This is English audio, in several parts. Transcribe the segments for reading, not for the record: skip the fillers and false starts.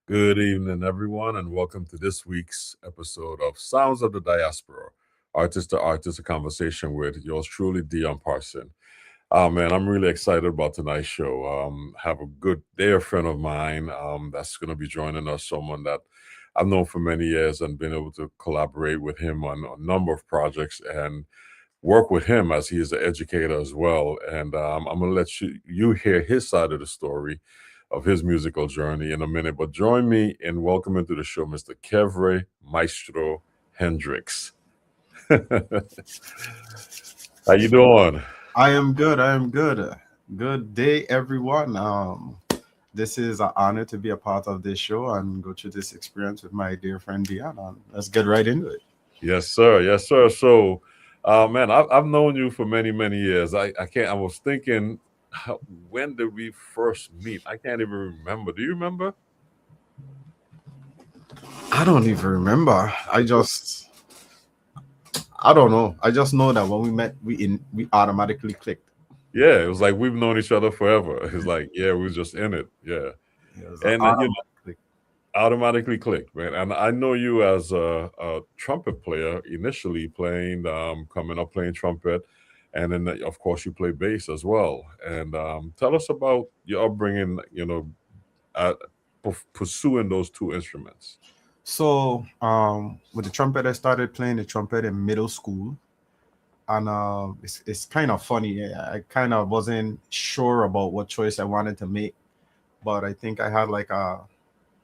Good evening, everyone, and welcome to this week's episode of Sounds of the Diaspora, artist to artist, a conversation with yours truly, Dion Parson. Man, I'm really excited about tonight's show. Have a good dear friend of mine that's going to be joining us, someone that I've known for many years and been able to collaborate with him on a number of projects and work with him as he is an educator as well. And I'm going to let you hear his side of the story of his musical journey in a minute. But join me in welcoming to the show Mr. Kevré Maestro Hendricks. How you doing? I am good. I am good. Good day, everyone. This is an honor to be a part of this show and go through this experience with my dear friend Dion. Let's get right into it. Yes, sir. Yes, sir. So, man, I've known you for many, many years. I was thinking, when did we first meet? I can't even remember. Do you remember? I don't even remember. I don't know. I just know that when we met, we automatically clicked. Yeah, it was like we've known each other forever. It's like, yeah, we were just in it. Yeah. And automatically clicked, man. And I know you as a trumpet player initially playing, coming up playing trumpet. And then, of course, you play bass as well. And tell us about your upbringing, pursuing those two instruments. So, with the trumpet, I started playing the trumpet in middle school. And it's kind of funny. I kind of wasn't sure about what choice I wanted to make. But I think I had like a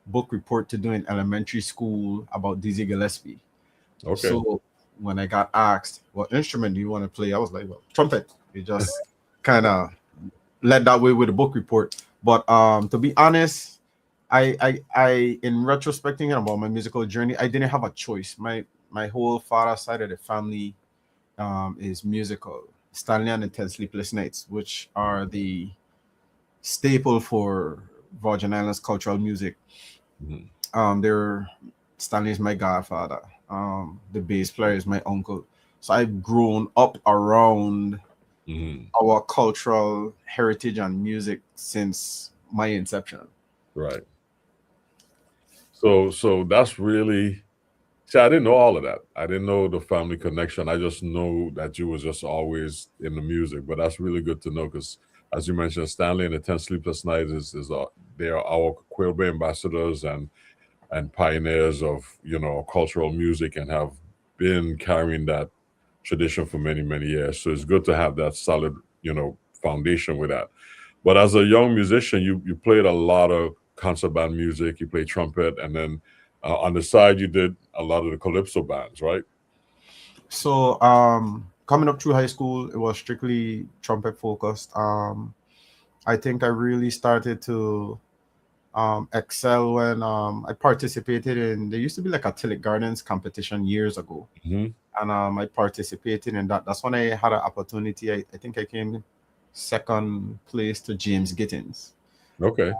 book report to do in elementary school about Dizzy Gillespie. Okay. So when I got asked, what instrument do you want to play? I was like, well, trumpet. It just kind of led that way with the book report. But to be honest, I in retrospecting about my musical journey, I didn't have a choice. My whole father side of the family is musical. Stanley and the 10 Sleepless Nights, which are the staple for Virgin Islands cultural music. They're Stanley is my godfather. The bass player is my uncle. So I've grown up around our cultural heritage and music since my inception. Right. So that's really. See, I didn't know all of that. I didn't know the family connection. I just know that you was just always in the music. But that's really good to know because, as you mentioned, Stanley and the 10 Sleepless Nights they are our Quilby ambassadors and pioneers of cultural music and have been carrying that tradition for many, many years. So it's good to have that solid foundation with that. But as a young musician, you played a lot of concert band music. You played trumpet, and then on the side, you did a lot of the calypso bands, right? So coming up through high school, it was strictly trumpet focused. I think I really started to excel when I participated in. There used to be like a Tillich Gardens competition years ago, and I participated in that. That's when I had an opportunity. I think I came second place to James Gittins. Okay.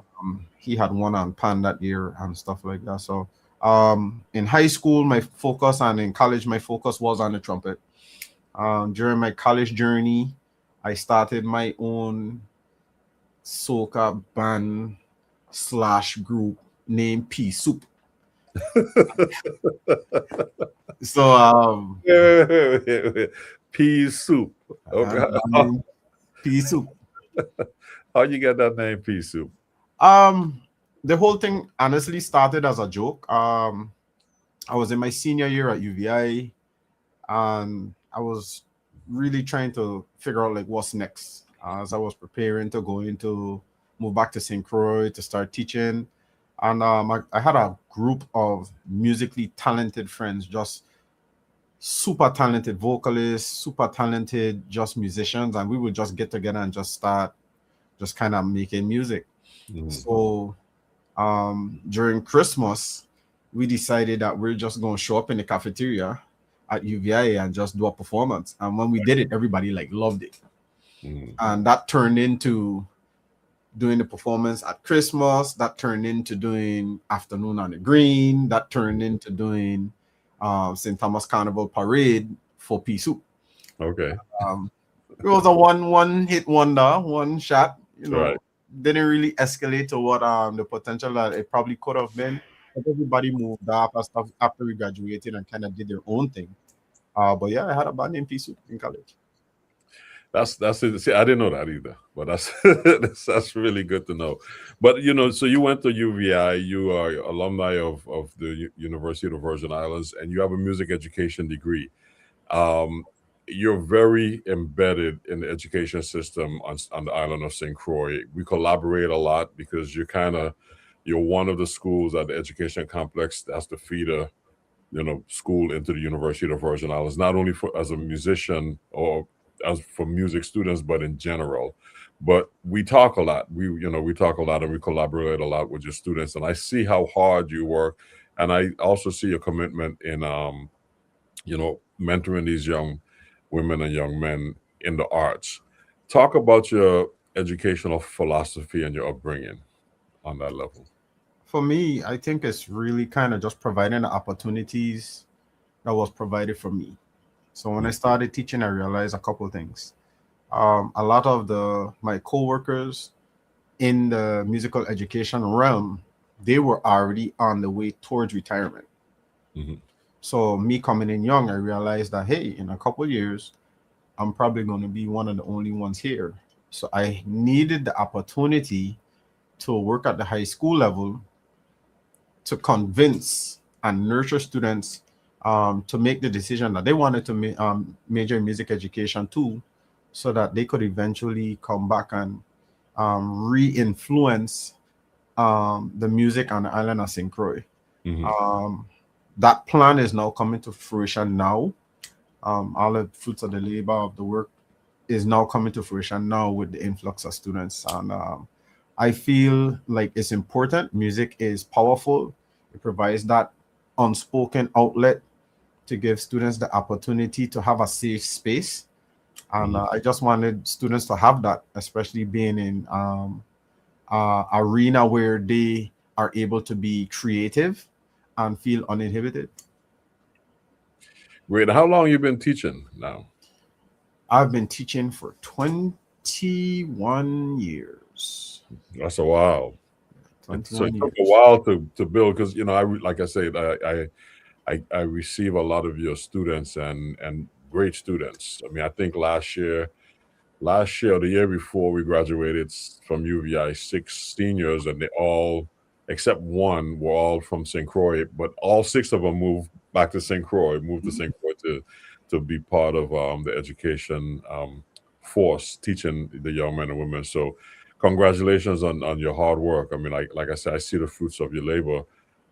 He had won on Pan that year and stuff like that. So in high school, my focus, and in college, my focus was on the trumpet. During my college journey, I started my own soca band / group named Pea Soup. So Pea Soup. Okay. Pea Soup. How you get that name, Pea Soup? The whole thing honestly started as a joke. I was in my senior year at UVI, and I was really trying to figure out like what's next as I was preparing to move back to St. Croix to start teaching. And I had a group of musically talented friends just super talented vocalists, super talented just musicians, and we would just get together and just start just kind of making music. So during Christmas, we decided that we're just going to show up in the cafeteria at UVI and just do a performance. And when we did it, everybody like loved it. And that turned into doing the performance at Christmas. That turned into doing Afternoon on the Green. That turned into doing St. Thomas Carnival Parade for Pea Soup. Okay. It was a one hit wonder, one shot. Right. Didn't really escalate to what the potential that it probably could have been. But everybody moved up and stuff after we graduated and kind of did their own thing. But yeah, I had a band named Pea Soup in college. That's it. See, I didn't know that either, but that's really good to know. But so you went to UVI, you are alumni of the University of the Virgin Islands, and you have a music education degree. You're very embedded in the education system on the island of St. Croix. We collaborate a lot because you're one of the schools at the education complex that's the feeder, school into the University of the Virgin Islands, not only as a musician or as for music students, but in general. But we talk a lot. We talk a lot and we collaborate a lot with your students. And I see how hard you work. And I also see your commitment in mentoring these young women and young men in the arts. Talk about your educational philosophy and your upbringing on that level. For me, I think it's really kind of just providing the opportunities that was provided for me. So when I started teaching, I realized a couple of things. A lot of my co-workers in the musical education realm, they were already on the way towards retirement. So me coming in young, I realized that, hey, in a couple of years, I'm probably going to be one of the only ones here. So I needed the opportunity to work at the high school level to convince and nurture students to make the decision that they wanted to major in music education too, so that they could eventually come back and re-influence the music on the island of St. Croix. That plan is now coming to fruition now. All the fruits of the labor of the work is now coming to fruition now with the influx of students. And I feel like it's important. Music is powerful. It provides that unspoken outlet to give students the opportunity to have a safe space. And I just wanted students to have that, especially being in arena where they are able to be creative and feel uninhibited. Great. How long you been teaching now? I've been teaching for 21 years. That's a while. 21 so it took years. a while to build because like I said, I receive a lot of your students and great students. I mean, I think last year or the year before, we graduated from UVI 6 seniors, and they all, except one, were all from St. Croix, but all 6 of them moved back to St. Croix, moved to St. Croix to be part of the education force, teaching the young men and women. So congratulations on your hard work. I mean, like I said, I see the fruits of your labor,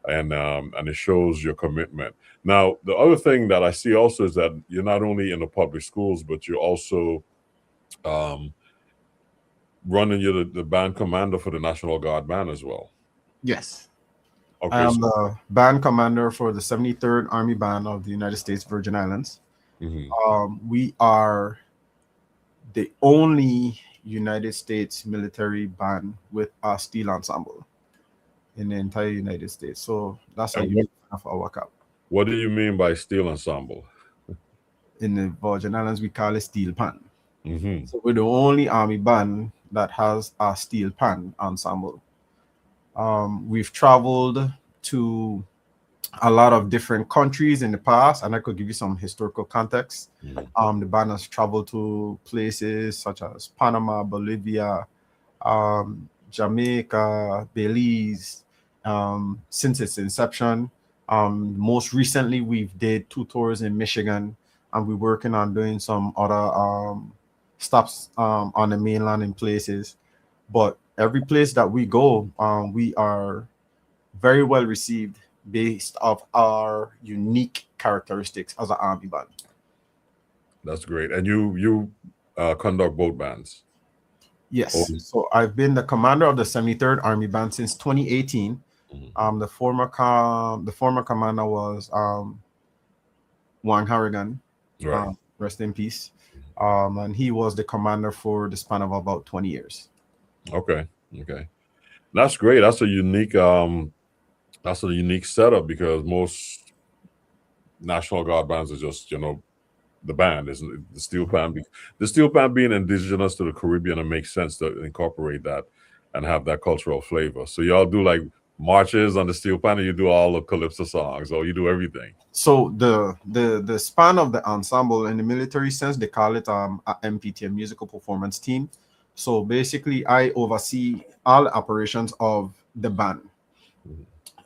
and it shows your commitment. Now, the other thing that I see also is that you're not only in the public schools, but you're also running the band commander for the National Guard Band as well. Yes. Okay, I am the band commander for the 73rd Army Band of the United States Virgin Islands. We are the only United States military band with a steel ensemble in the entire United States. So that's a unique of our cup. What do you mean by steel ensemble? In the Virgin Islands, we call it steel pan. So we're the only Army band that has a steel pan ensemble. We've traveled to a lot of different countries in the past, and I could give you some historical context. The band has traveled to places such as Panama, Bolivia, Jamaica, Belize, since its inception. Most recently, we've did 2 tours in Michigan, and we're working on doing some other stops on the mainland in places. But every place that we go, we are very well received based off our unique characteristics as an army band. That's great. And you conduct both bands. Oh, Yes. So I've been the commander of the 73rd Army Band since 2018. mhm. The former commander was Wang Harrigan, Right. rest in peace. And he was the commander for the span of about 20 years. Okay. Okay. That's great. That's a unique setup because most National Guard bands are just, the band, isn't it? The steel pan. The steel pan being indigenous to the Caribbean, it makes sense to incorporate that and have that cultural flavor. So y'all do like marches on the steel pan, and you do all the calypso songs, or you do everything. So the span of the ensemble in the military sense, they call it a MPT, a musical performance team. So basically, I oversee all the operations of the band.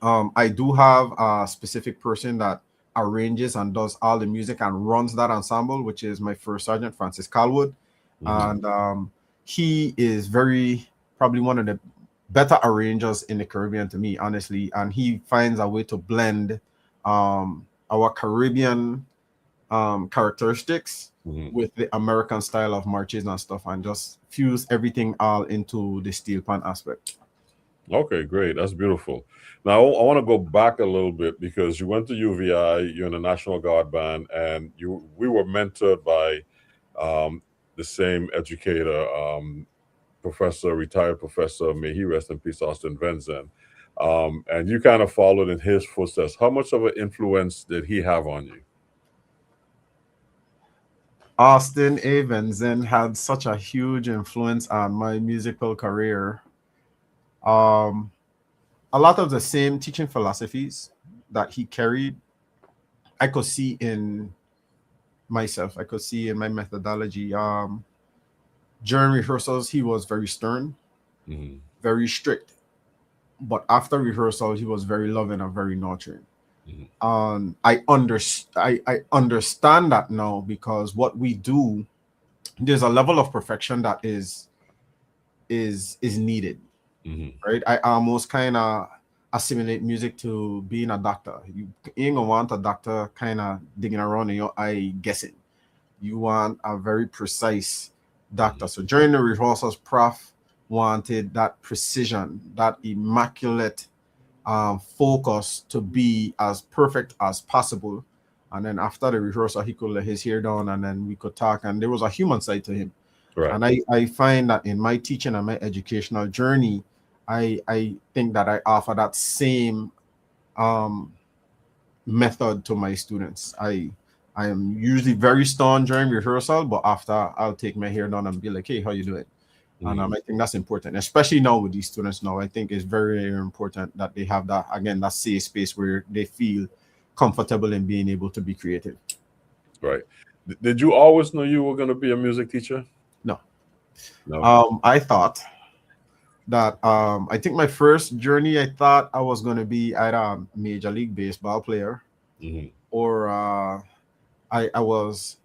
I do have a specific person that arranges and does all the music and runs that ensemble, which is my first sergeant, Francis Calwood. Mhm. And he is probably one of the better arrangers in the Caribbean to me, honestly. And he finds a way to blend our Caribbean characteristics Mhm. with the American style of marches and stuff, and just fuse everything all into the steel pan aspect. Okay, great. That's beautiful. Now, I want to go back a little bit because you went to UVI, you're in the National Guard band, and we were mentored by um, the same educator, retired professor, may he rest in peace, Austin Venzen. And you kind of followed in his footsteps. How much of an influence did he have on you? Austin Avenzen had such a huge influence on my musical career. Um, a lot of the same teaching philosophies that he carried, I could see in myself. I could see in my methodology. During rehearsals, he was very stern, Mhm. very strict, but after rehearsal, he was very loving and very nurturing. Mhm. I understand that now because what we do, there's a level of perfection that is needed, Mhm. right? I almost kind of assimilate music to being a doctor. You ain't gonna want a doctor kind of digging around in your eye guessing. You want a very precise doctor. Mhm. So during the rehearsals, Prof wanted that precision, that immaculate focus to be as perfect as possible. And then after the rehearsal, he could let his hair down and then we could talk. And there was a human side to him. Right. And I find that in my teaching and my educational journey, I think that I offer that same um, method to my students. I am usually very stern during rehearsal, but after I'll take my hair down and be like, hey, how you doing? And Mhm. I think that's important, especially now with these students now. I think it's very, very important that they have that, again, that safe space where they feel comfortable in being able to be creative. Right. Did you always know you were going to be a music teacher? No. No. I thought that I think my first journey, I thought I was going to be either a Major League Baseball player Mhm. or I was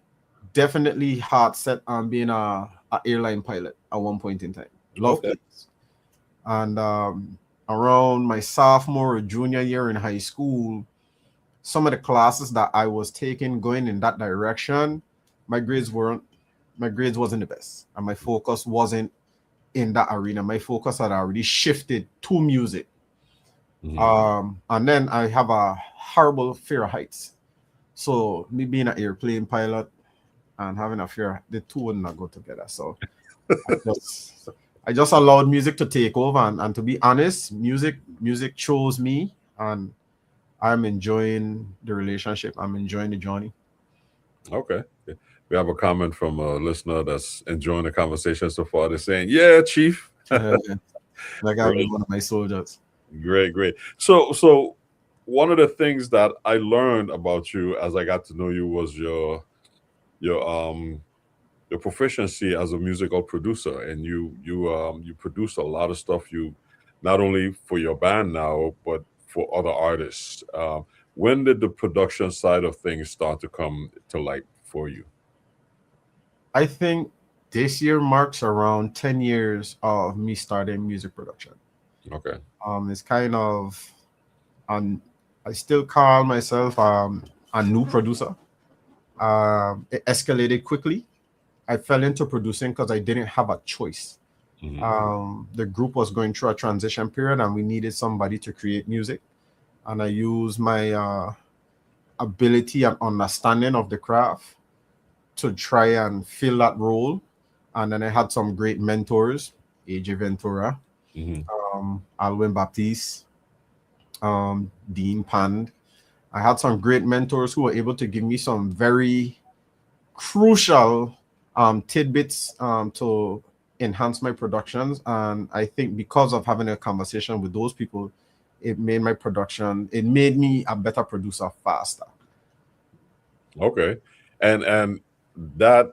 definitely hard set on being a airline pilot at one point in time. Love Okay. planes. And around my sophomore or junior year in high school, some of the classes that I was taking going in that direction, my grades weren't my grades wasn't the best, and my focus wasn't in that arena. My focus had already shifted to music. Mhm. And then I have a horrible fear of heights. So me being an airplane pilot and having a fear, the two would not go together. So I just I just allowed music to take over, and to be honest, music chose me, and I'm enjoying the relationship. I'm enjoying the journey. Okay. We have a comment from a listener that's enjoying the conversation so far. They're saying, "Yeah, Chief." Like I've been Great, one of my soldiers. great, great. So one of the things that I learned about you as I got to know you was your your proficiency as a musical producer, and you produce a lot of stuff. You not only for your band now, but for other artists. When did the production side of things start to come to light for you? I think this year marks around 10 years of me starting music production. Okay. It's kind of an I still call myself a new producer. It escalated quickly. I fell into producing because I didn't have a choice. The group was going through a transition period and we needed somebody to create music. And I used my ability and understanding of the craft to try and fill that role. And then I had some great mentors, AJ Ventura, Alwyn Baptiste, Dean Pand. I had some great mentors who were able to give me some very crucial tidbits to enhance my productions. And I think because of having a conversation with those people, it made me a better producer faster. Okay. And that,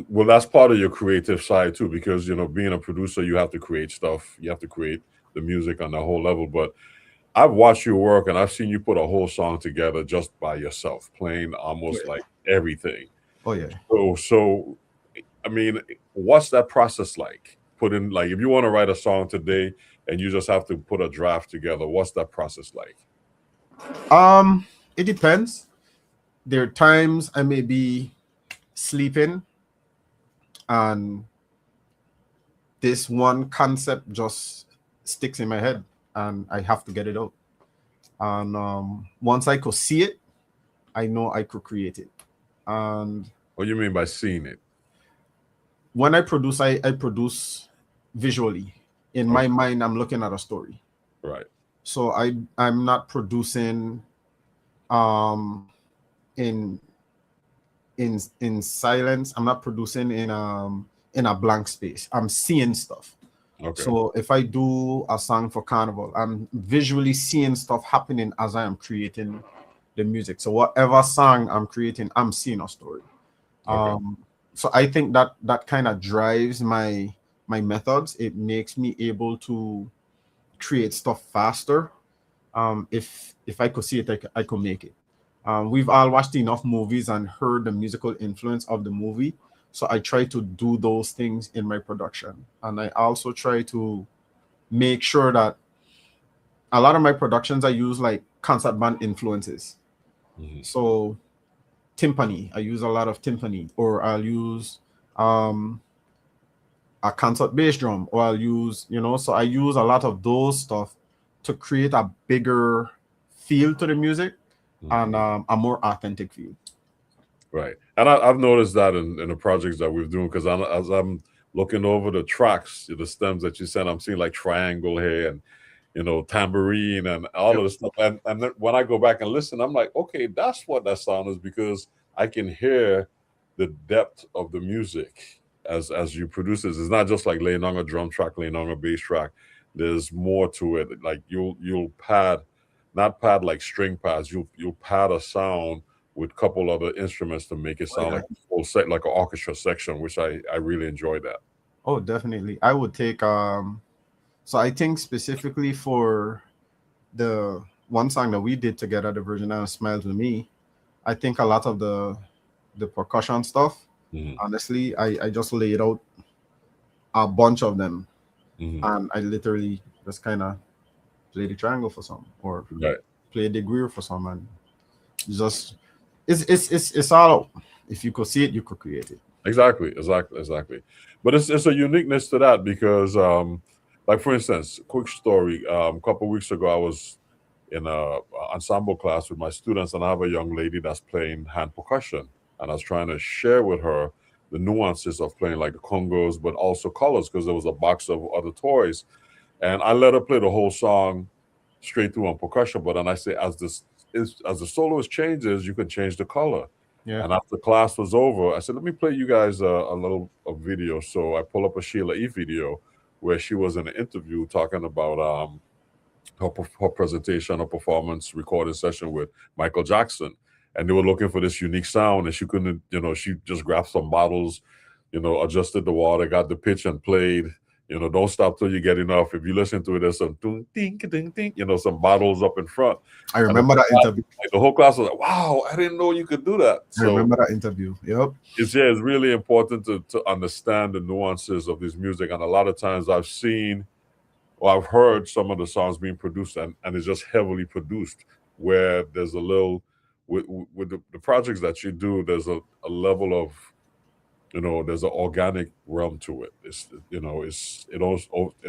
well, that's part of your creative side too, because, you know, being a producer, you have to create stuff. You have to create the music on the whole level. But I've watched you work and I've seen you put a whole song together just by yourself, playing almost like everything. Oh, yeah. So, I mean, what's that process like? Putting, like, if you want to write a song today and you just have to put a draft together, what's that process like? It depends. There are times I may be sleeping and this one concept just sticks in my head and I have to get it out. And once I could see it, I know I could create it. And what do you mean by seeing it? When I produce, I produce visually. In my mind, I'm looking at a story. Right. So I'm not producing in silence. I'm not producing in a blank space. I'm seeing stuff. Okay. So if I do a song for Carnival, I'm visually seeing stuff happening as I am creating the music. So whatever song I'm creating, I'm seeing a story. Okay. So I think that kind of drives my methods. It makes me able to create stuff faster. If I could see it, I could make it. We've all watched enough movies and heard the musical influence of the movie. So I try to do those things in my production. And I also try to make sure that a lot of my productions, I use like concert band influences. So timpani, I use a lot of timpani, or I'll use a concert bass drum, or I'll use, so I use a lot of those stuff to create a bigger feel to the music and a more authentic feel. Right. And I've noticed that in the projects that we're doing, because as I'm looking over the tracks, the stems that you sent, I'm seeing like triangle here and, tambourine and all of the stuff. And then when I go back and listen, I'm like, okay, that's what that sound is, because I can hear the depth of the music as you produce this. It's not just like laying on a drum track, laying on a bass track. There's more to it. Like you'll pad, not pad like string pads, you'll pad a sound with a couple other instruments to make it sound like a full set, like an orchestra section, which I really enjoy that. Oh, definitely. I would take so I think specifically for the one song that we did together, the Virgin Islands Smiles With Me, I think a lot of the percussion stuff, honestly, I just laid out a bunch of them, and I literally just kind of play the triangle for some, or play the guir for some, and just it's all, if you could see it, you could create it. Exactly. But it's a uniqueness to that, because like, for instance, quick story, a couple of weeks ago I was in a ensemble class with my students, and I have a young lady that's playing hand percussion, and I was trying to share with her the nuances of playing like the congos, but also colors, because there was a box of other toys, and I let her play the whole song straight through on percussion. But then I say, as the soloist changes, you can change the color. Yeah. And after class was over, I said, let me play you guys a video. So I pull up a Sheila E. video where she was in an interview talking about her presentation, her performance recording session with Michael Jackson. And they were looking for this unique sound, and she couldn't, she just grabbed some bottles, adjusted the water, got the pitch, and played. Don't stop till you get enough. If you listen to it, there's some ding, ding, ding, some bottles up in front. I remember that interview. The whole class was like, wow, I didn't know you could do that. I remember that interview. Yep. It's really important to understand the nuances of this music. And a lot of times I've seen, or I've heard some of the songs being produced, and it's just heavily produced. where there's a little with the projects that you do, there's a level of, there's an organic realm to it. It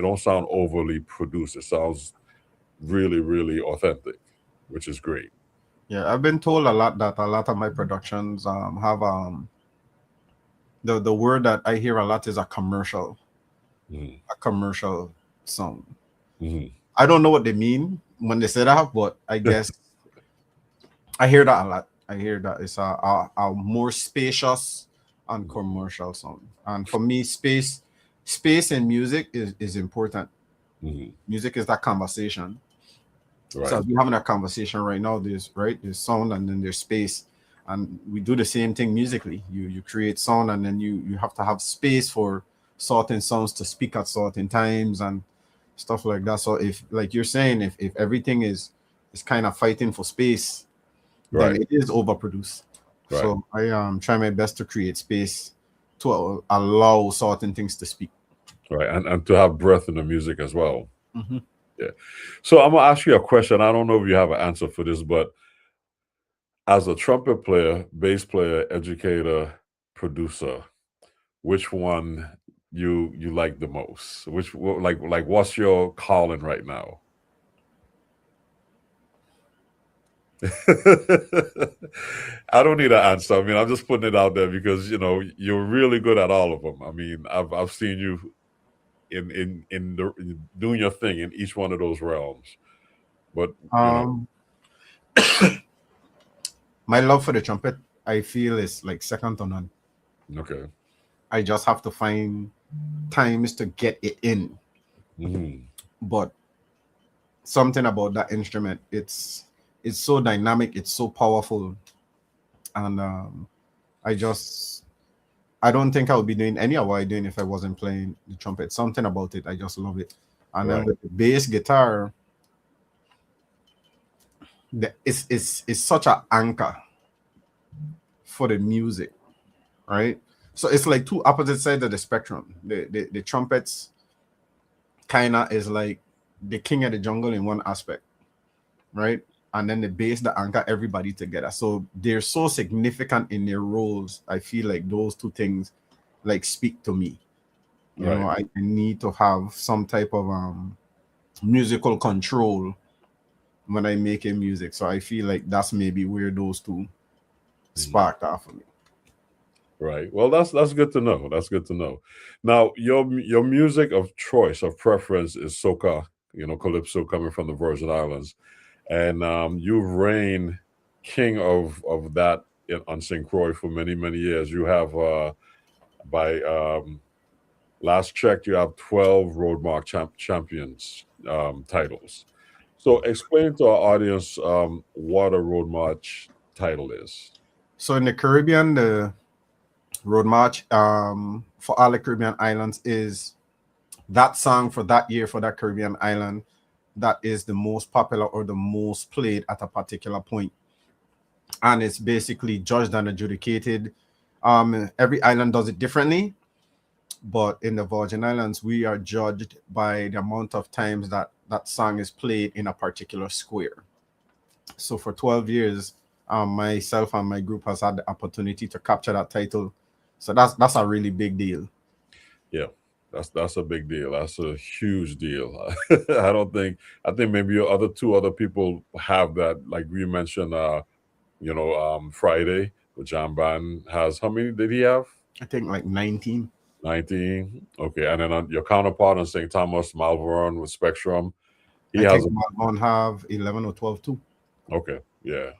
don't sound overly produced. It sounds really, really authentic, which is great. Yeah, I've been told a lot that a lot of my productions have the word that I hear a lot is a Mhm. commercial song. Mhm. I don't know what they mean when they say that, but I guess I hear that a lot. I hear that it's a more spacious and commercial song. And for me, space in music is important. Mhm. Music is that conversation. So Right. if we're having a conversation right now, there's sound and then there's space. And we do the same thing musically. You create sound and then you have to have space for certain sounds to speak at certain times and stuff like that. So if like you're saying, if everything is kind of fighting for space, then Right. it is overproduced. Right. So I try my best to create space to allow certain things to speak. Right. And to have breath in the music as well. Mhm. Yeah. So I'm gonna ask you a question. I don't know if you have an answer for this, but as a trumpet player, bass player, educator, producer, which one you like the most? Like what's your calling right now? I don't need an answer. I mean, I'm just putting it out there because you're really good at all of them. I mean, I've seen you in doing your thing in each one of those realms. But Um, my love for the trumpet, I feel is like second to none. okay. I just have to find times to get it in. Hmm. But something about that instrument, it's so dynamic, it's so powerful, and I don't think I would be doing any of what I'm doing if I wasn't playing the trumpet. Something about it, I just love it. And then Right. with the bass guitar, it's such an anchor for the music, right? So it's like two opposite sides of the spectrum. The trumpets kind of is like the king of the jungle in one aspect, right? And then the bass that anchor everybody together. So they're so significant in their roles. I feel like those two things like speak to me. Right. I need to have some type of musical control when I'm making music. So I feel like that's maybe where those two Mhm. sparked off for me. Right. Well, that's good to know. That's good to know. Now, your music of choice of preference is soca, calypso coming from the Virgin Islands, and you've reigned king of that on St. Croix for many many years. You have by last check, you have 12 Road Mark champions titles. So, explain to our audience what a Road March title is. So in the Caribbean, the Road March for all the Caribbean islands is that song for that year for that Caribbean island that is the most popular or the most played at a particular point. And it's basically judged and adjudicated. Every island does it differently, but in the Virgin Islands, we are judged by the amount of times that that song is played in a particular square. So for 12 years, myself and my group has had the opportunity to capture that title. So that's a really big deal. Yeah, that's a big deal. That's a huge deal. I don't think I think maybe your other two other people have that. Like we mentioned, Friday with John Ban has how many did he have? I think like 19. 19. Okay, and then your counterpart in St. Thomas, Malvern with Spectrum, he I has think Malmon have 11 or 12 too. okay, yeah,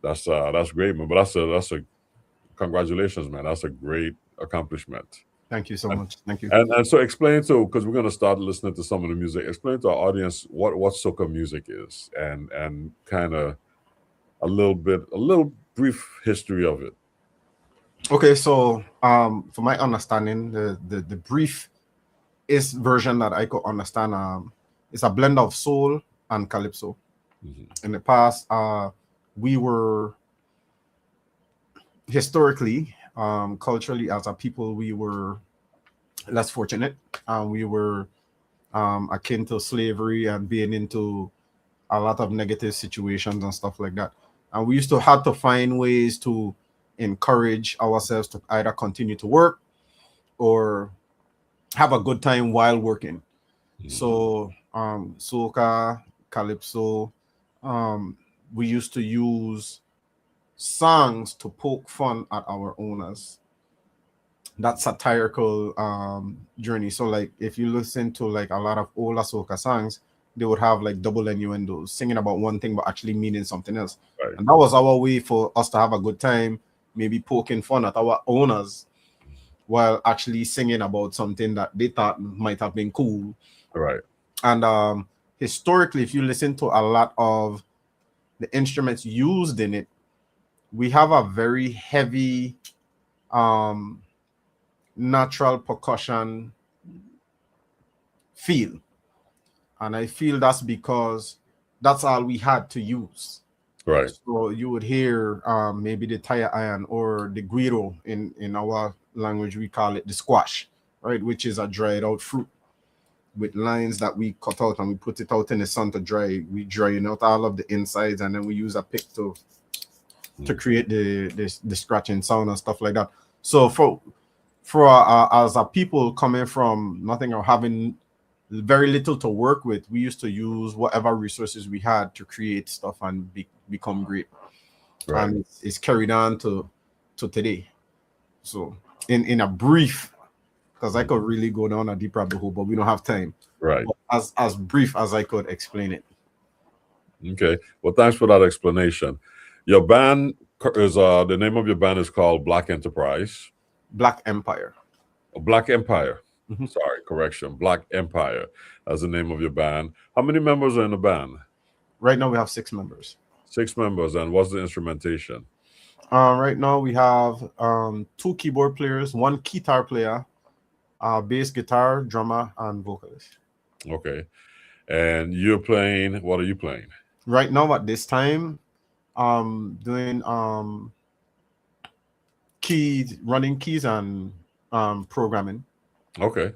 that's great, man. But that's a congratulations, man. That's a great accomplishment. Thank you so And much. Thank you. and so explain to because we're gonna start listening to some of the music. Explain to our audience what soca music is and kind of a little brief history of it. Okay, so for my understanding, the brief is version that I could understand it's a blend of soul and calypso. Hmm. In the past, we were historically, culturally as a people, we were less fortunate. We were akin to slavery and being into a lot of negative situations and stuff like that. And we used to have to find ways to encourage ourselves to either continue to work or have a good time while working. So soca, calypso, we used to use songs to poke fun at our owners. That satirical journey. So like if you listen to like a lot of older soca songs, they would have like double innuendos, singing about one thing but actually meaning something else. Right. And that was our way for us to have a good time, maybe poking fun at our owners while actually singing about something that they thought might have been cool. Right. And historically, if you listen to a lot of the instruments used in it, we have a very heavy natural percussion feel. And I feel that's because that's all we had to use. Right. So you would hear maybe the tire iron or the guiro in our language, we call it the squash, right? Which is a dried out fruit with lines that we cut out and we put it out in the sun to dry. We drying out all of the insides and then we use a pick to create the scratching sound and stuff like that. So for as a people coming from nothing or having very little to work with, we used to use whatever resources we had to create stuff and become great. Right. And it's carried on to today. So in a brief, because I could really go down a deep rabbit hole, but we don't have time. Right. But as brief as I could explain it. Okay. Well, thanks for that explanation. Your band is the name of your band is called Black Enterprise. Black Empire. Black Empire. Sorry, correction. Black Empire as the name of your band. How many members are in the band? Right now we have 6 members. 6 members. And what's the instrumentation? Right now we have 2 keyboard players, 1 guitar player, bass guitar, drummer, and vocalist. Okay. And you're playing, what are you playing? Right now at this time, doing running keys and programming. Okay.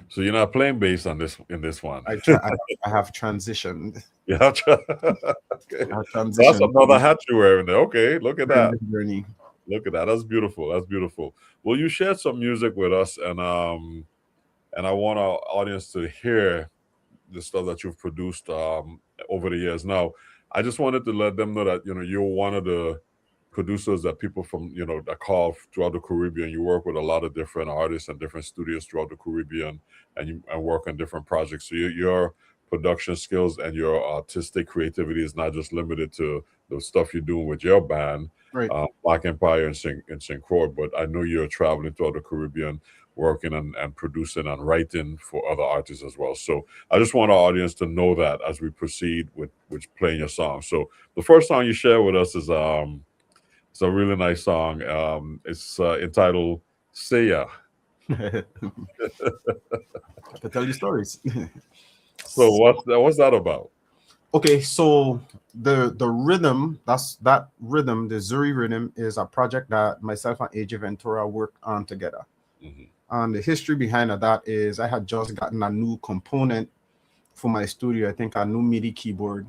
So you're not playing bass in this one. I have transitioned. Yeah. Okay. That's another hat you're wearing there. Okay, look at that. Journey. Look at that. That's beautiful. That's beautiful. Well, you shared some music with us, and I want our audience to hear the stuff that you've produced over the years. Now, I just wanted to let them know that you're one of the producers that people from that call throughout the Caribbean. You work with a lot of different artists and different studios throughout the Caribbean, and work on different projects. So your production skills and your artistic creativity is not just limited to the stuff you're doing with your band, right? Black Empire and St. Croix, but I know you're traveling throughout the Caribbean, working and producing and writing for other artists as well. So I just want our audience to know that as we proceed with playing your song. So the first song you share with us is it's a really nice song. It's entitled "Say Ya." I can tell you stories. So what's that about? Okay, so the rhythm, that rhythm, the Zuri rhythm, is a project that myself and AJ Ventura worked on together. And the history behind that is I had just gotten a new component for my studio. I think a new MIDI keyboard,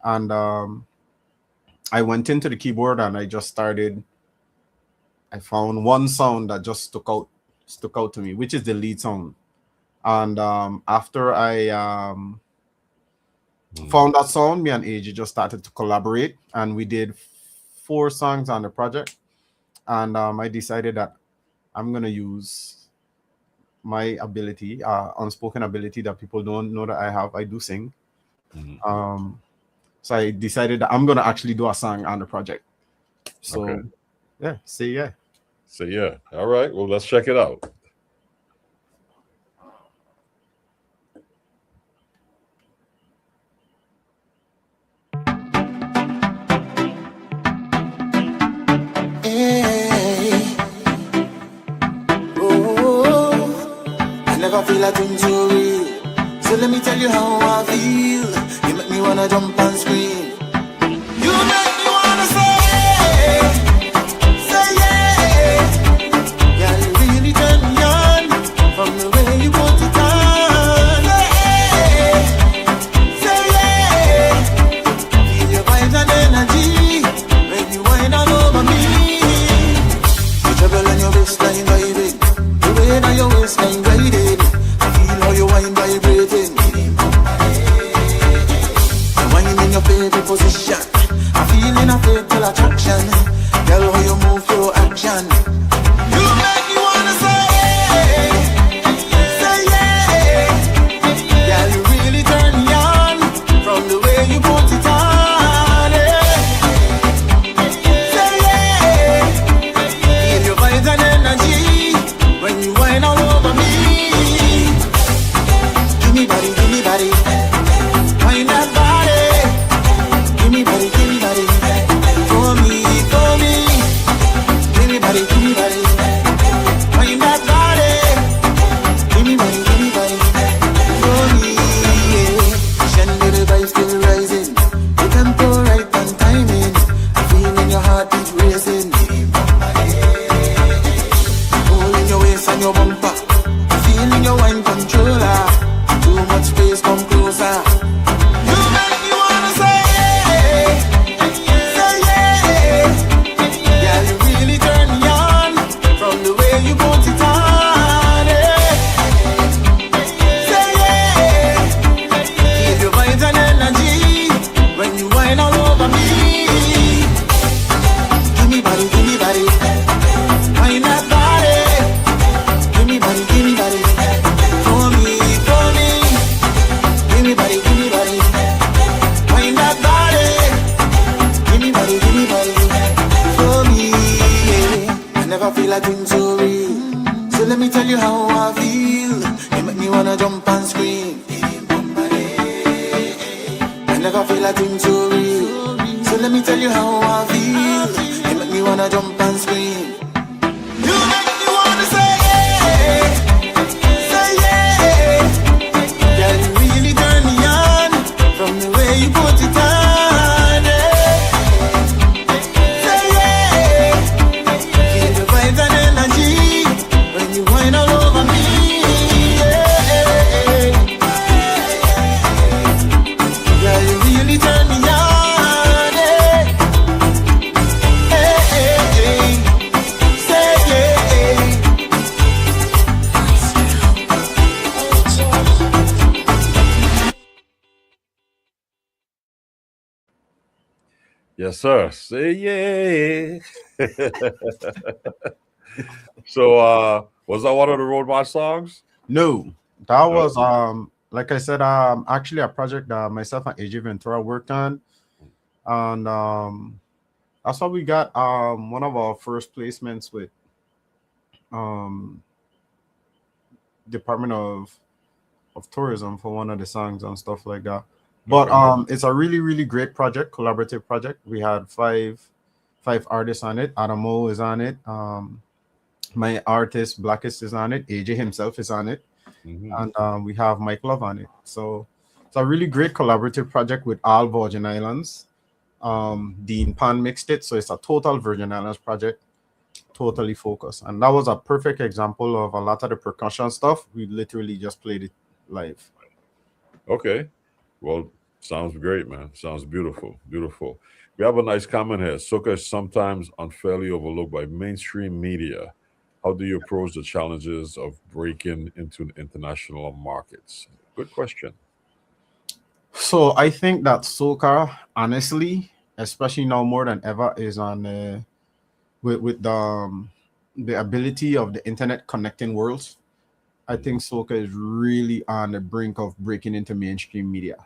and I went into the keyboard and I just started. I found one sound that just stuck out to me, which is the lead sound. And after I found that sound, me and AJ just started to collaborate, and we did 4 songs on the project. And I decided that I'm gonna use my ability, unspoken ability that people don't know that I have. I do sing. So I decided that I'm gonna actually do a song on the project. So okay. Yeah, say yeah. Say yeah. All right. Well, let's check it out. Never feel a thing so real. So let me tell you how I feel. You make me wanna jump and scream. You make me wanna say yeah. Yeah, you really turn me on from the way you put it on. Say yeah. Girl, how you move your action. You make me wanna say yeah. Girl, you really turn me on from the way you put it on. Say yeah. Give your vibes and energy when you whine all over me. Give me body, give me body. Wind that body. Give me body, give me body. For me, for me. Give me body, give me body. Wind that body. Give me body, for me, yeah. Chandelier vibes still rising. The tempo right on timing. I feel in your heartbeat racing. Holding your waist and your bumper. I feel in your wine controller. Too much space, come closer. You make me wanna say yeah. Yeah, you really turn me on from the way you put it on. Say yeah. Give your vibes and energy when you whine all over me. Give me body, give me body. Whine that body. Give me body, give me body. For me, for me. Give me body, give me body. Whine that body. Give me body, for me, yeah. I never feel like things so real. So let me tell you how I feel. You make me wanna jump and scream. I never feel like things so real. So let me tell you how I feel. You make me wanna jump and scream. You make me wanna say yeah. Girl, you really turn me on from the way you put it on. Say yeah. Feel the vibes and energy when you whine all over me. Girl, you really turn me on. Say yeah. Yes, sir. Say yeah. So was that one of the Road March songs? No, that was like I said, actually a project that myself and AJ Ventura worked on, and that's how we got one of our first placements with Department of Tourism for one of the songs and stuff like that. But it's a really great project, collaborative project. We had five artists on it. Adamo is on it. My artist Blackest is on it. AJ himself is on it. And we have Mike Love on it. So it's a really great collaborative project with all Virgin Islands. Dean Pan mixed it, so it's a total Virgin Islands project, totally focused. And that was a perfect example of a lot of the percussion stuff. We literally just played it live. Okay. Well, sounds great, man. Sounds beautiful. Beautiful. We have a nice comment here. Soca is sometimes unfairly overlooked by mainstream media. How do you approach the challenges of breaking into international markets? Good question. So I think that soca, honestly, especially now more than ever, is on with the ability of the internet connecting worlds. I think soca is really on the brink of breaking into mainstream media.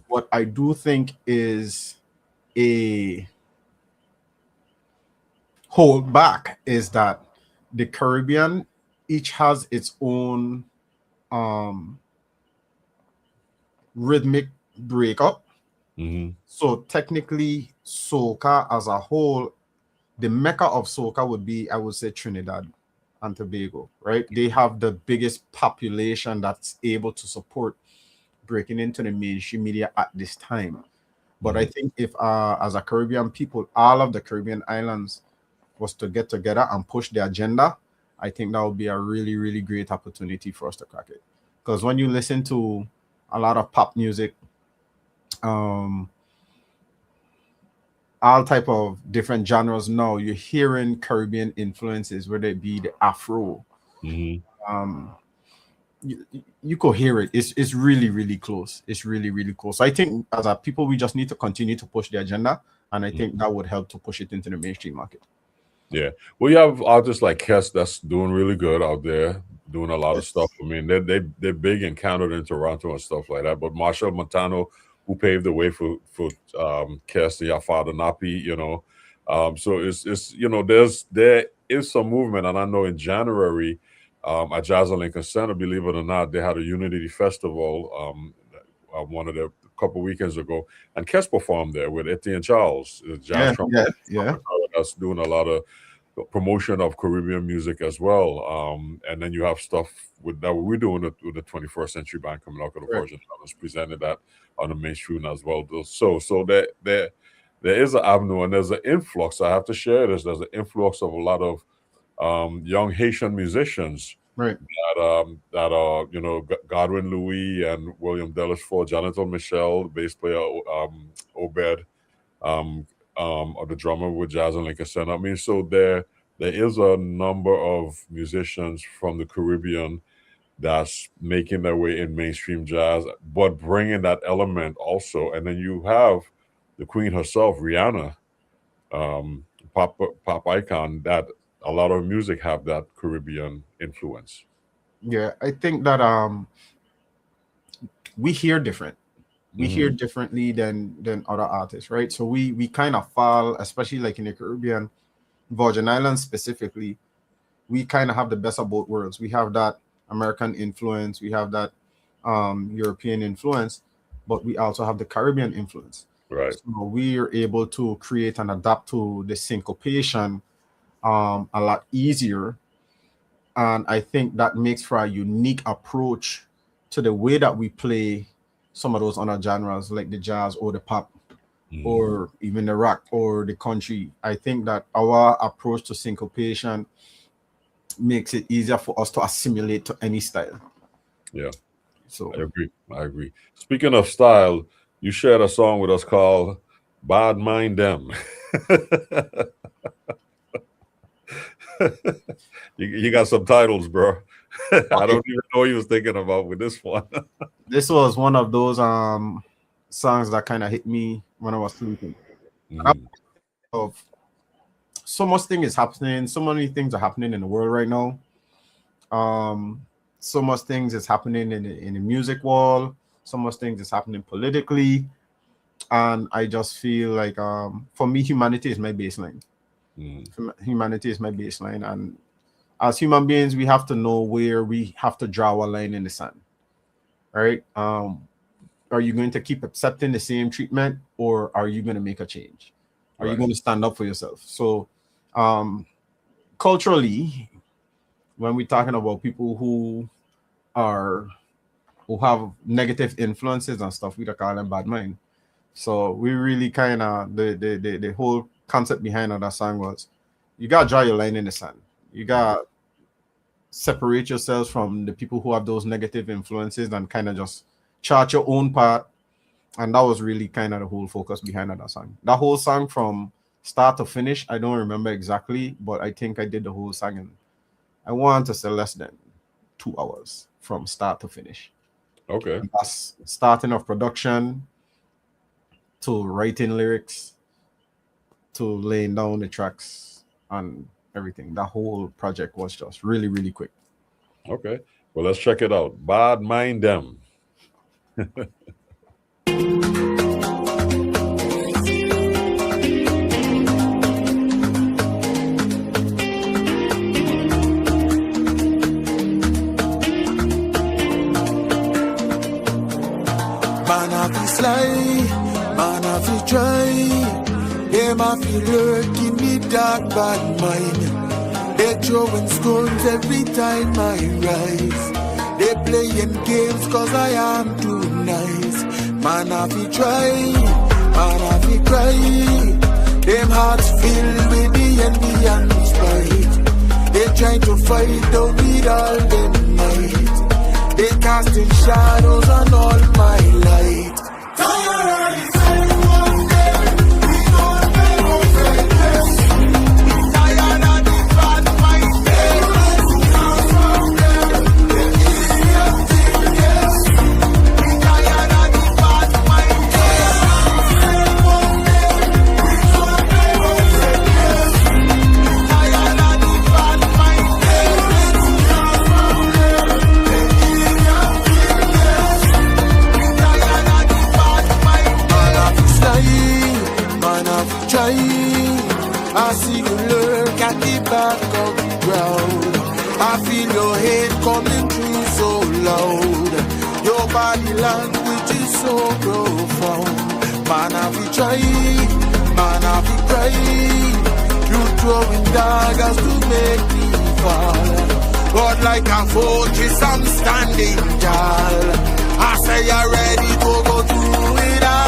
What I do think is a hold back is that the Caribbean each has its own rhythmic breakup. So technically, soca as a whole, the mecca of soca would be, I would say, Trinidad and Tobago, right? They have the biggest population that's able to support breaking into the mainstream media at this time. But I think if as a Caribbean people, all of the Caribbean islands was to get together and push the agenda, I think that would be a really great opportunity for us to crack it. Because when you listen to a lot of pop music, all type of different genres now, you're hearing Caribbean influences, whether it be the Afro. You could hear it. It's really close. It's really close. So I think as a people, we just need to continue to push the agenda and I think that would help to push it into the mainstream market. Yeah, well, you have artists like Kes that's doing really good out there, doing a lot of Yes. stuff. I mean, they're big in Canada and Toronto and stuff like that. But Marshall Montano, who paved the way for Kes, your father Napi, so it's there is some movement, and I know in January at Jazz and Lincoln Center, believe it or not, they had a Unity Festival. One of the couple weekends ago, and Kes performed there with Etienne Charles, the jazz trumpet. That's doing a lot of promotion of Caribbean music as well. And then you have stuff with that we're doing with the 21st Century Band coming out of the Virgin Islands, presented that on the mainstream as well. So there is an avenue, and there's an influx. I have to share this. There's an influx of a lot of young Haitian musicians. Right. That are Godwin Louis and William Delishford, Jonathan Michel, the bass player, Obed, or the drummer with Jazz and Lincoln Center. I mean, so there is a number of musicians from the Caribbean that's making their way in mainstream jazz, but bringing that element also. And then you have the Queen herself, Rihanna, pop icon, that a lot of music have that Caribbean influence. Yeah, I think that we hear different. We hear differently than other artists, right? So we kind of fall, especially like in the Caribbean, Virgin Islands specifically, we kind of have the best of both worlds. We have that American influence, we have that European influence, but we also have the Caribbean influence. Right. So we are able to create and adapt to the syncopation a lot easier, and I think that makes for a unique approach to the way that we play some of those other genres like the jazz or the pop or even the rock or the country. I think that our approach to syncopation makes it easier for us to assimilate to any style. Yeah, so I agree. Speaking of style, you shared a song with us called Bad Mind Them. You got some titles, bro. I don't even know what you was thinking about with this one. This was one of those songs that kind of hit me when I was sleeping. Of so much thing is happening, so many things are happening in the world right now. So much things is happening in the music world, so much things is happening politically, and I just feel like for me, humanity is my baseline. Humanity is my baseline, and as human beings, we have to know where we have to draw a line in the sand, right? Are you going to keep accepting the same treatment, or are you going to make a change? Are you going to stand up for yourself? So culturally, when we're talking about people who have negative influences and stuff, we don't call them bad mind. So we really kind of the whole concept behind that song was, you gotta draw your line in the sand. You gotta separate yourselves from the people who have those negative influences and kind of just chart your own path. And that was really kind of the whole focus behind that song. That whole song from start to finish, I don't remember exactly, but I think I did the whole song, and I want to say less than 2 hours from start to finish. Okay. And that's starting of production to writing lyrics to laying down the tracks and everything. That whole project was just really, really quick. Okay. Well, let's check it out. Bad Mind Them. Man have to slide, man have to try. Them have to lurk in the dark bad mind. They throwing stones every time I rise. They playing games cause I am too nice. Man have to try, man have to cry. Them hearts filled with the envy and spite. They trying to fight, don't need all them might. They casting shadows on all my light. Tired of saying one day, we don't never fail. Tired of the bad mind, they must come from there. The easier thing, yes. We tired of the bad mind, they must say one day, we back at the back of the crowd. I feel your head coming through so loud. Your body language is so profound. Man, I be trying, man, I be crying. You throwing daggers to make me fall. But like a fortress, I'm standing tall. I say you're ready to go through it all.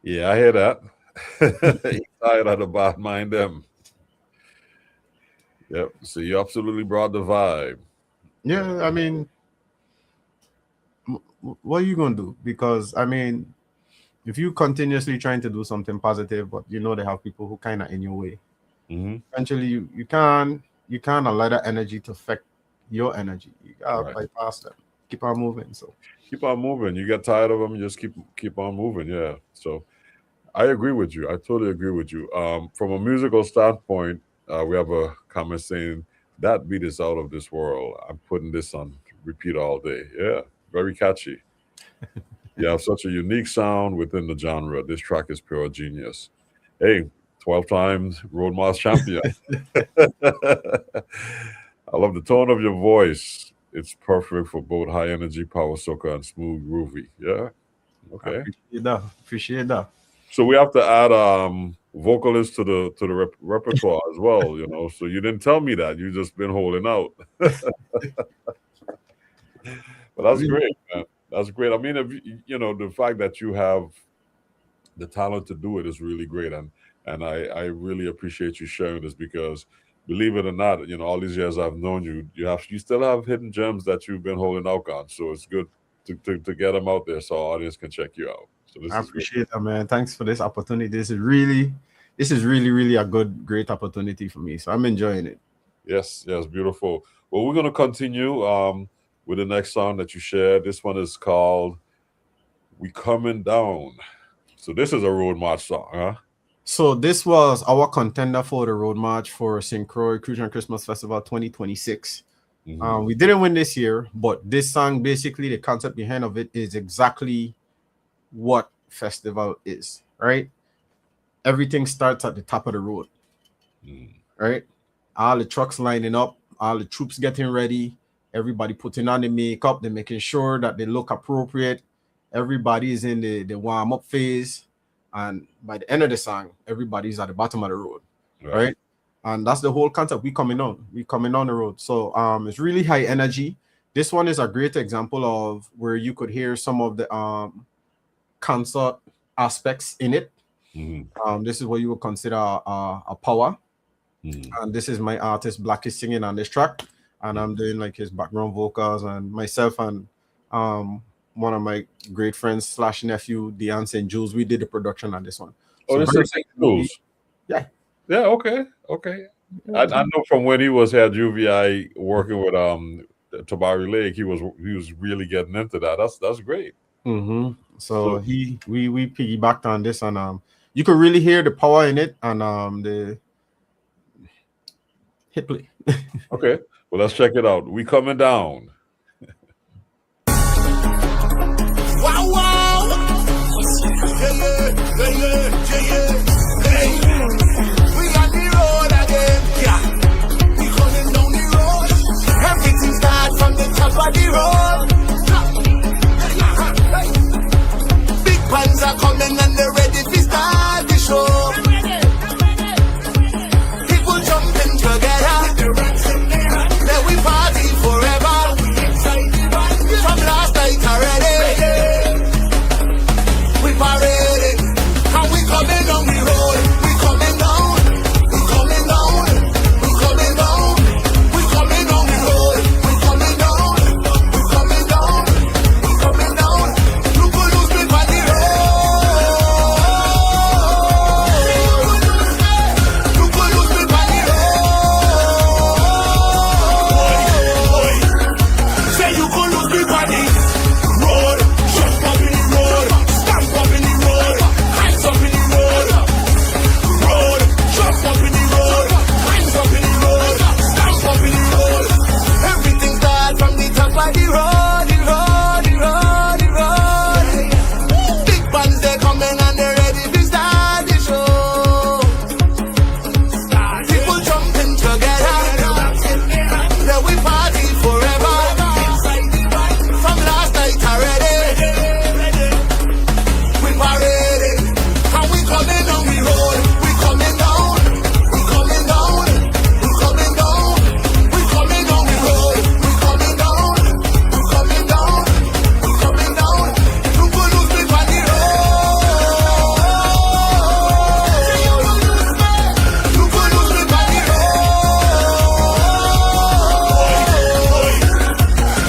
Yeah, I hear that. He's tired of the bad mind them. Yep. So you absolutely brought the vibe. Yeah, I mean, what are you gonna do? Because I mean, if you continuously trying to do something positive, but you know they have people who kind of in your way, eventually you can't allow that energy to affect your energy. You gotta bypass them. Keep on moving. So keep on moving. You get tired of them, just keep on moving. Yeah. So I agree with you. I totally agree with you. From a musical standpoint, we have a comment saying that beat is out of this world. I'm putting this on repeat all day. Yeah, very catchy. You have such a unique sound within the genre. This track is pure genius. Hey, 12 times Road March champion. I love the tone of your voice. It's perfect for both high energy power soca and smooth groovy. Yeah. Okay. Appreciate that. So we have to add vocalists to the repertoire as well, you know. So you didn't tell me that. You just been holding out. But that's great, man. That's great. I mean, if you know, the fact that you have the talent to do it is really great, and I really appreciate you sharing this, because believe it or not, you know, all these years I've known you, you still have hidden gems that you've been holding out on. So it's good to get them out there so our audience can check you out. So I appreciate that, man. Thanks for this opportunity. This is really a great opportunity for me. So I'm enjoying it. Yes, beautiful. Well, we're gonna continue with the next song that you shared. This one is called "We Coming Down." So this is a road march song, huh? So this was our contender for the road march for St. Croix Crucian Christmas Festival 2026. We didn't win this year, but this song, basically the concept behind of it is exactly what festival is, right? Everything starts at the top of the road, right? All the trucks lining up, all the troops getting ready, everybody putting on the makeup, they're making sure that they look appropriate. Everybody is in the warm-up phase, and by the end of the song, everybody's at the bottom of the road, right? And that's the whole concept. We coming on the road. So it's really high energy. This one is a great example of where you could hear some of the concert aspects in it. This is what you would consider a power. And this is my artist Black is singing on this track, and I'm doing like his background vocals, and myself and one of my great friends / nephew Dion St. Jules, we did the production on this one. Oh, this is St. Jules. Yeah, okay. I know from when he was here at UVI working with Tabari Lake, he was really getting into that. That's great. So we piggybacked on this, and you could really hear the power in it, and the hit play. Okay, well, let's check it out. We coming down. Wow, wow. Hey, we on the road again. Yeah, we coming down the road. Everything starts from the top of the road. Big bands are coming and they're ready to start the show. People jumping together. Then we party forever. From last night already. We parade, and we coming down the road. We coming down, we coming down, we coming down, we coming down the road. We coming down, we coming down, we coming down. You could lose me by the road. You could lose me by the road. Say you could lose me by the road. Jump up in the road. Stamp up in the road. Hands up in the road. Road. Jump up in the road. Hands up in the road. Stamp up in the road. Everything starts from the top of the road. The road, the road, the road. Big bands they coming and they're ready to start the show. People jumping together. Then we party forever. From last night already. We parade, and we coming down the road. We coming down, we coming down, we coming down, we coming down the road. We coming down, we coming down, we coming down. You could lose me by the road. You could lose me by the road.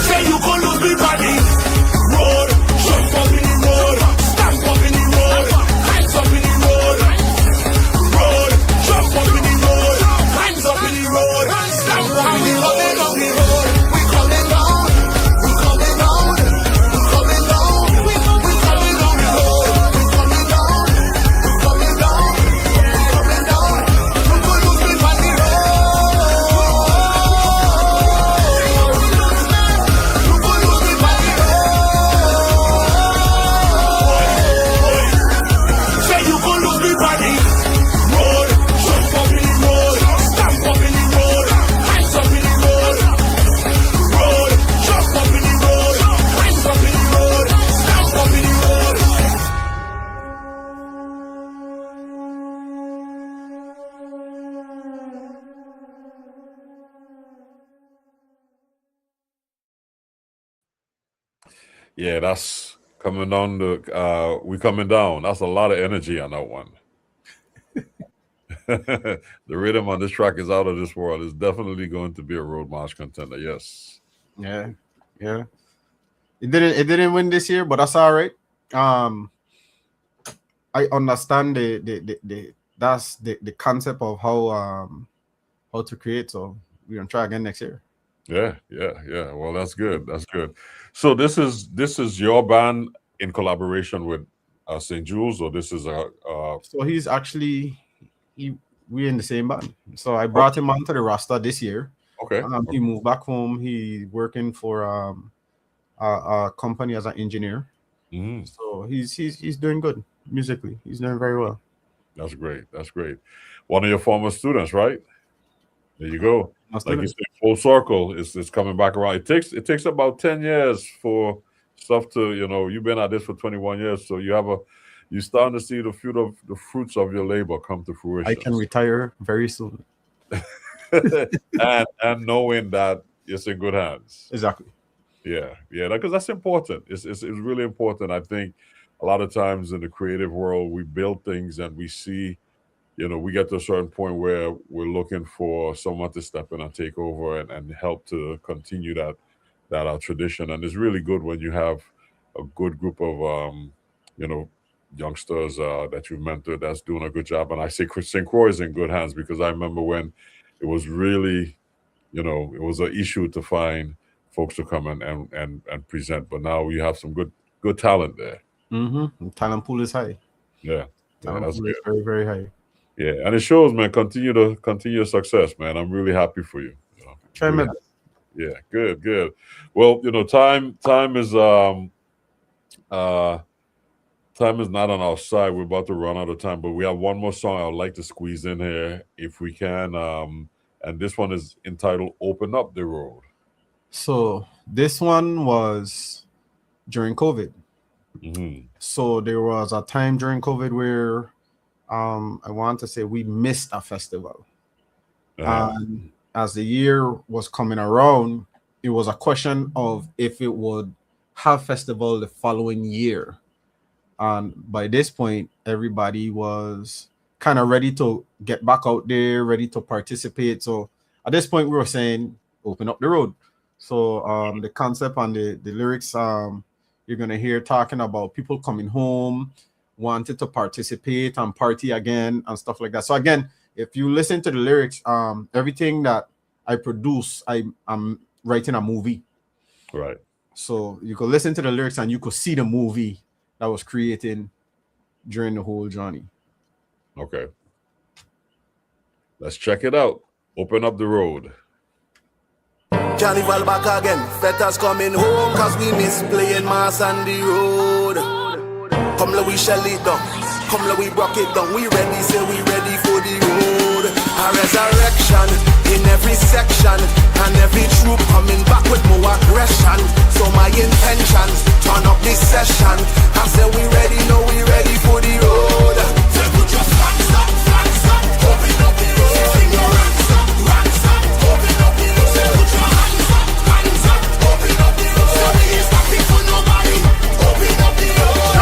Say you could lose me by the road. Jump up in the road. Stamp up in the road. Hands up in the road. Road. Jump up in the road. Hands up in the road. Stamp up in the road. We coming down. We coming down. We coming down. We coming down the road. We coming down. We coming down. We coming down. You could lose me by the road. You could lose me by the road. Say you could lose me by the road. Jump up in the road. Stamp up in the road. Hands up in the road. Road. Jump up in the road. Hands up in the road. Stamp up in the road. Yeah, that's coming down the we coming down. That's a lot of energy on that one. The rhythm on this track is out of this world. It's definitely going to be a road march contender. Yes. Yeah. It didn't win this year, but that's all right. I understand that's the concept of how to create. So we're gonna try again next year. Yeah. Well, that's good. That's good. So this is your band in collaboration with St. Jules, or this is So he's actually we're in the same band. So I brought him onto the roster this year. okay. He moved back home. He working for a company as an engineer. Mhm. So he's doing good musically. He's doing very well. That's great. That's great. One of your former students, right? There you go. Like you said, full circle. It's coming back around. It takes about 10 years for stuff to, you've been at this for 21 years, so you're starting to see the fruits of your labor come to fruition. I can retire very soon. and knowing that it's in good hands. Exactly. Yeah, because that's important. It's really important. I think a lot of times in the creative world, we build things and we see, we get to a certain point where we're looking for someone to step in and take over and help to continue that tradition. And it's really good when you have a good group of youngsters that you've mentored that's doing a good job. And I say St. Croix is in good hands, because I remember when it was really, it was an issue to find folks to come and present. But now you have some good talent there. Talent pool is high. Yeah, Talent that's pool good. is very, very high. Yeah, and it shows, man. Continue your success, man. I'm really happy for you. Try my Really best. Yeah, good. Well, time is time is not on our side. We're about to run out of time, but we have one more song I would like to squeeze in here if we can. And this one is entitled "Open Up the Road." So this one was during COVID. So there was a time during COVID where I want to say we missed a festival. And as the year was coming around, it was a question of if it would have festival the following year. And by this point, everybody was kind of ready to get back out there, ready to participate. So at this point, we were saying, open up the road. So the concept and the lyrics you're going to hear talking about people coming home, wanted to participate and party again and stuff like that. So again, if you listen to the lyrics, everything that I produce, I'm writing a movie. Right. So you could listen to the lyrics and you could see the movie that was created during the whole journey. Okay. Let's check it out. Open up the road. Carnival back again, fetters coming home, cause we miss playing mass on the road. Come let we shell it down, come let we rock it down. We ready, say we ready for the road. A resurrection in every section, and every troop coming back with more aggression. So my intentions, turn up this session. I say we ready, no we ready for the road. Say put your hands up, open up the road. Sing your hands up, open up the road. Say put your hands up, open up the road. So we ain't stopping for nobody, open up the road.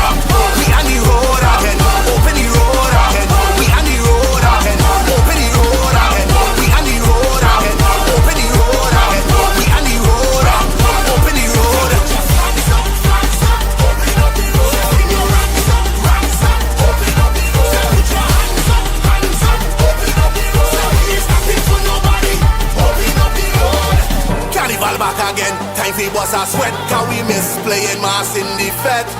We on the road again, open the road again. We on the road again, open the road again. We on the road again, open the road again. We on the road, open the road. Open up the road. Sing your hands up, open up the road. Say put your hands up, open up the road. So we ain't stopping for nobody, open up the road. Carnival back again, time for bust a sweat, cause we miss playing mass in the fete.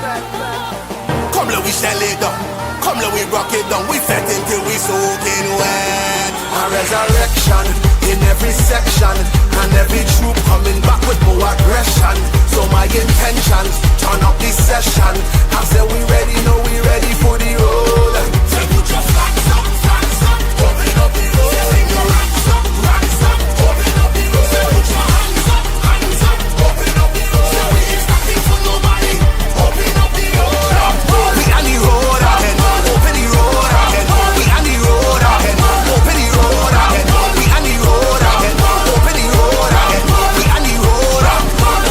Come let we shell it down, come let we rock it down. We fet until we soaking wet. A resurrection in every section, and every troop coming back with more aggression. So my intentions, turn up this session. I say we ready, no we ready for the road. Say put your flags up, open up the road. Sing your hands up, open up the road. Say put your hands up, open up the road. So we ain't stopping for nobody, open up the road. We on the road again, open the road again. We on the road again, open the road again. We on the road again, open the road again. We on the road,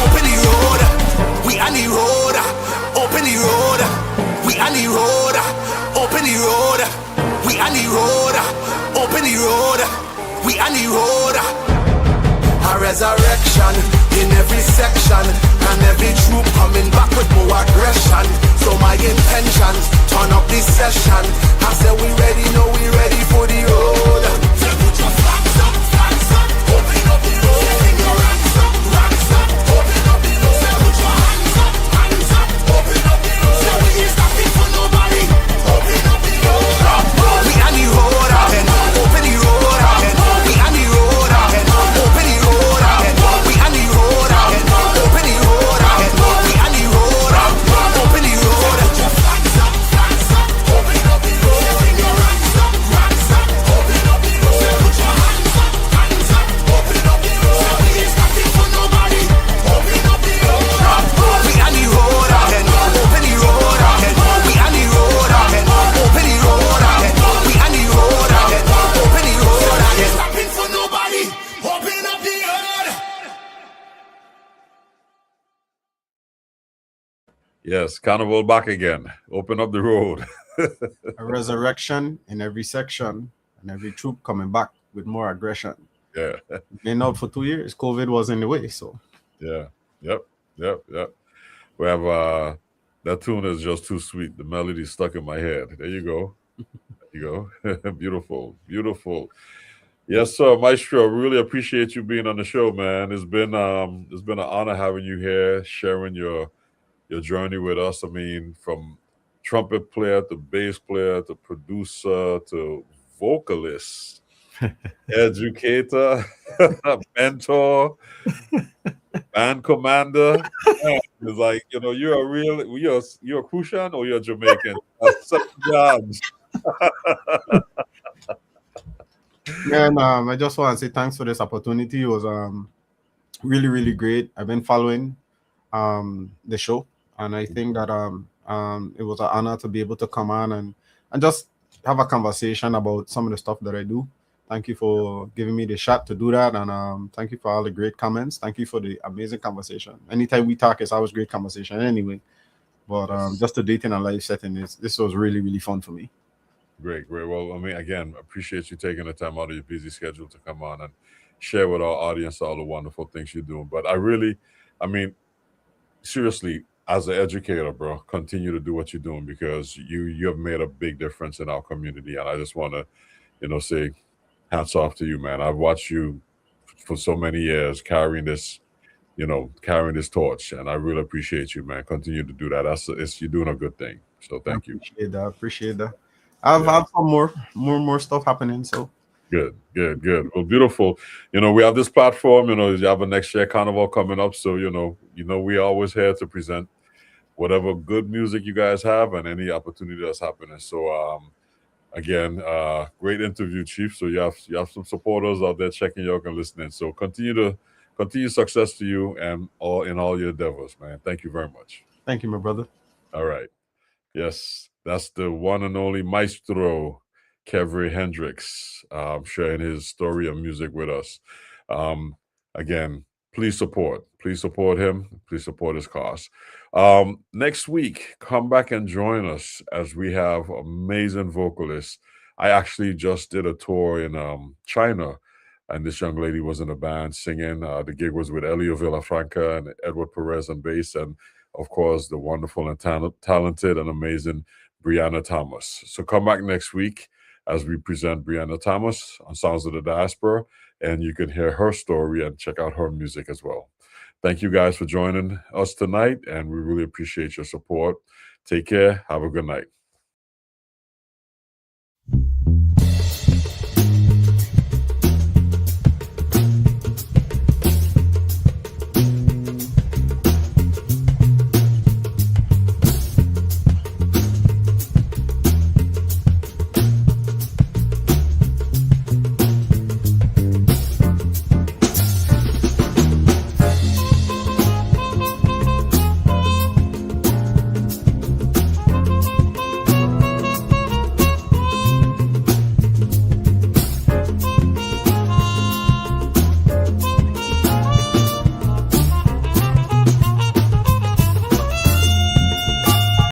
open the road. We on the road, open the road. We on the road, open the road. We on the road, open the road. We on the road. A resurrection in every section, and every troop coming back with more aggression. So my intentions, turn up this session. I say we ready, no we ready for the road. Say put your flags up, open up the road. Sing your hands up, open up the road. Say put your hands up, open up the road. So we ain't stopping for nobody, open up the road. We on the road again, open the road again. We on the road again, open the road again. We on the road again, open the road again. We on the road, open the road. Put your flags up, open up the road. Sing your hands up, open up the road. Say put your hands up, open up the road. So we ain't stopping for nobody, open up the road. We on the road again, open the road again. We on the road again, open the road again. We on the road again, open the road again. Stopping for nobody, open up the road. Yes, Carnival back again. Open up the road. A resurrection in every section, and every troop coming back with more aggression. Yeah. Been out for 2 years. COVID was in the way, so Yeah. Yep. We have that tune is just too sweet. The melody is stuck in my head. There you go. Beautiful. Yes, sir, Maestro. Really appreciate you being on the show, man. It's been an honor having you here, sharing your journey with us. I mean, from trumpet player to bass player to producer to vocalist, educator, mentor, band commander. Man, it's like, you're a real you're a Crucian or you're Jamaican. St. John's. Man, I just want to say thanks for this opportunity. It was really, really great. I've been following the show, and I think that it was an honor to be able to come on and just have a conversation about some of the stuff that I do. Thank you for giving me the shot to do that, and thank you for all the great comments. Thank you for the amazing conversation. Anytime we talk, it's always great conversation anyway. But just to date in a live setting, this was really, really fun for me. Great, great. Well, I mean, again, appreciate you taking the time out of your busy schedule to come on and share with our audience all the wonderful things you're doing. But I mean, seriously, as an educator, bro, continue to do what you're doing because you have made a big difference in our community. And I just want to, say hats off to you, man. I've watched you for so many years carrying this torch, and I really appreciate you, man. Continue to do that. You're doing a good thing. So thank you. Appreciate that. Appreciate that. I've Yeah. had some more stuff happening. So Good, good, good. Well, beautiful. We have this platform. You have a next year carnival coming up, so we always here to present whatever good music you guys have and any opportunity that's happening. So, again, great interview, Chief. So you have some supporters out there checking you out and listening. So continue success to you and all your endeavors, man. Thank you very much. thank you, my brother. All right. Yes, that's the one and only Maestro, Kevré Hendricks, sharing his story of music with us. Again, please support him. Please support his cause. Next week, come back and join us as we have amazing vocalists. I actually just did a tour in China, and this young lady was in a band singing. The gig was with Elio Villafranca and Edward Perez on bass, and of course, the wonderful and talented and amazing Brianna Thomas. So come back next week as we present Brianna Thomas on Sounds of the Diaspora, and you can hear her story and check out her music as well. Thank you guys for joining us tonight, and we really appreciate your support. Take care. Have a good night.